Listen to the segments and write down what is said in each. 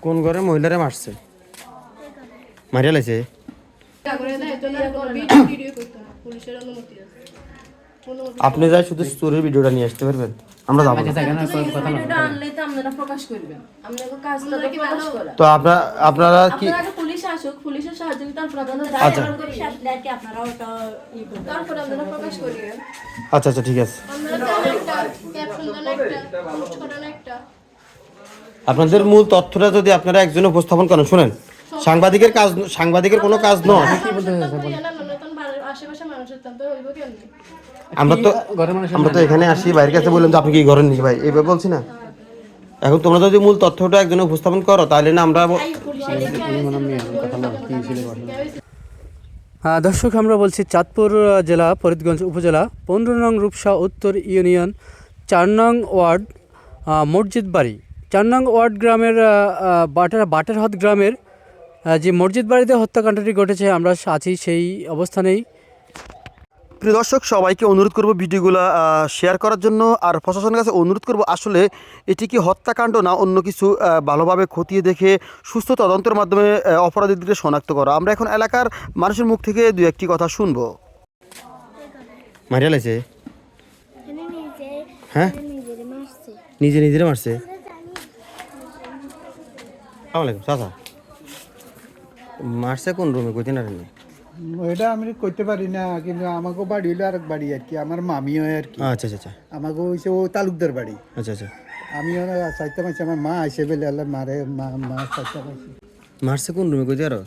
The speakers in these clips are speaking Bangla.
কোন ঘরে মহিলারে মারছে? মারিয়া লাইছে? আপনি যাই শুধু চোরের ভিডিওটা নিয়ে আসতে পারবেন, আমরা যাবো। তো আপনারা কি আচ্ছা আচ্ছা ঠিক আছে। আপনাদের মূল তথ্যটা যদি আপনারা একজন উপস্থাপন করেন। শুনেন, সাংবাদিকের কোনো কাজ নয়। আমরা তো এখানে আসি, বাইরের কাছে বললাম যে আপনি কি ঘরের নাকি ভাই, এইভাবে বলছি না। এখন তোমরা যদি মূল তথ্যটা একজন উপস্থাপন করো তাহলে না আমরা। দর্শক, আমরা বলছি চাঁদপুর জেলা ফরিদগঞ্জ উপজেলা 15 নং রূপসা উত্তর ইউনিয়ন 4 নং ওয়ার্ড মসজিদ বাড়ি 4 নং ওয়ার্ড গ্রামের বাটারহাট গ্রামের যে মসজিদ বাড়িতে হত্যাকাণ্ডটি ঘটেছে, আমরা আছি সেই অবস্থানেই। প্রিয় দর্শক, সবাইকে অনুরোধ করব ভিডিওগুলো শেয়ার করার জন্য, আর প্রশাসনের কাছে অনুরোধ করব আসলে এটি কি হত্যাকাণ্ড না অন্য কিছু ভালোভাবে খতিয়ে দেখে সুস্থ তদন্তের মাধ্যমে অপরাধীদের শনাক্ত করা। আমরা এখন এলাকার মানুষের মুখ থেকে দু একটি কথা শুনবো। মারিয়া লাইছে? হ্যাঁ, নিজেরে মারছে। চাচা মারছে কোন রুমে কইতে না? এটা আমি কইতে পারি না, কিন্তু আমাকে বাড়ি হইলো আরেক বাড়ি আর কি, আমার মামি হয় আর কি। আচ্ছা আচ্ছা। আমাকে হইছে ও তালুকদার বাড়ি। আচ্ছা আচ্ছা। আমি চাইতে পাইছি, আমার মা আসে বেলে আল্লাহ মারে, মা চাইতে পাইছি। মারছে কোন রুমে কইতে আরো?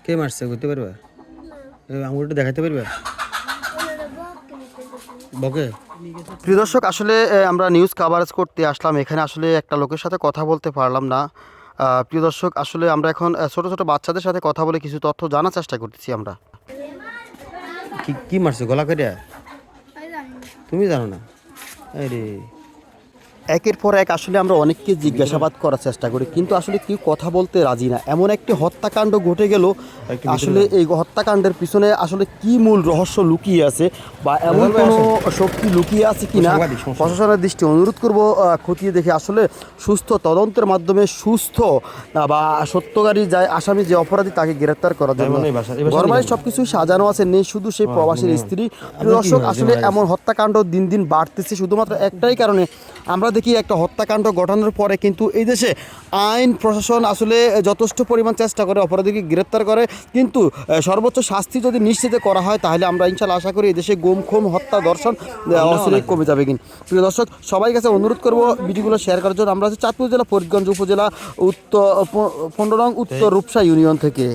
কে মারছে কইতে পারবা? আঙুলটা দেখাতে পারবা? বকে। প্রিয় দর্শক, আসলে আমরা নিউজ কাভারেজ করতে আসলাম এখানে, আসলে একটা লোকের সাথে কথা বলতে পারলাম না। প্রিয় দর্শক, আসলে আমরা এখন ছোট ছোট বাচ্চাদের সাথে কথা বলে কিছু তথ্য জানার চেষ্টা করতেছি। আমরা কি মারছে গলা কেটে? তুমি জানো না? আরে একের পর এক আসলে আমরা অনেককে জিজ্ঞাসাবাদ করার চেষ্টা করি, কিন্তু আসলে কেউ কথা বলতে রাজি না। এমন একটি হত্যাকাণ্ড ঘটে গেল, আসলে এই হত্যাকাণ্ডের পিছনে আসলে কি মূল রহস্য লুকিয়ে আছে বা এমন কোনো শক্তি লুকিয়ে আছে কিনা প্রশাসনের দৃষ্টি অনুরোধ করব খতিয়ে দেখে আসলে সুস্থ তদন্তের মাধ্যমে সুস্থ বা সত্যকারী যায় আসামি যে অপরাধী তাকে গ্রেপ্তার করার জন্য। ঘরবাড়ি সবকিছুই সাজানো আছে, নেই শুধু সেই প্রবাসীর স্ত্রী। দর্শক, আসলে এমন হত্যাকাণ্ড দিন দিন বাড়তেছে শুধুমাত্র একটাই কারণে। আমরা দেখি একটা হত্যাকাণ্ড ঘটানোর পরে কিন্তু এই দেশে আইন প্রশাসন আসলে যথেষ্ট পরিমাণ চেষ্টা করে অপরাধীকে গ্রেপ্তার করে, কিন্তু সর্বোচ্চ শাস্তি যদি নিশ্চিত করা হয় তাহলে আমরা ইনশাল্লাহ আশা করি এই দেশে গুম খুম হত্যা ধর্ষণ অচিরেই কমে যাবে। কিন্তু প্রিয় দর্শক, সবাই কাছে অনুরোধ করব ভিডিওগুলো শেয়ার করার জন্য। আমরা আছি চাঁদপুর জেলা ফরিদগঞ্জ উপজেলা 15 নং উত্তর রূপসা ইউনিয়ন থেকে।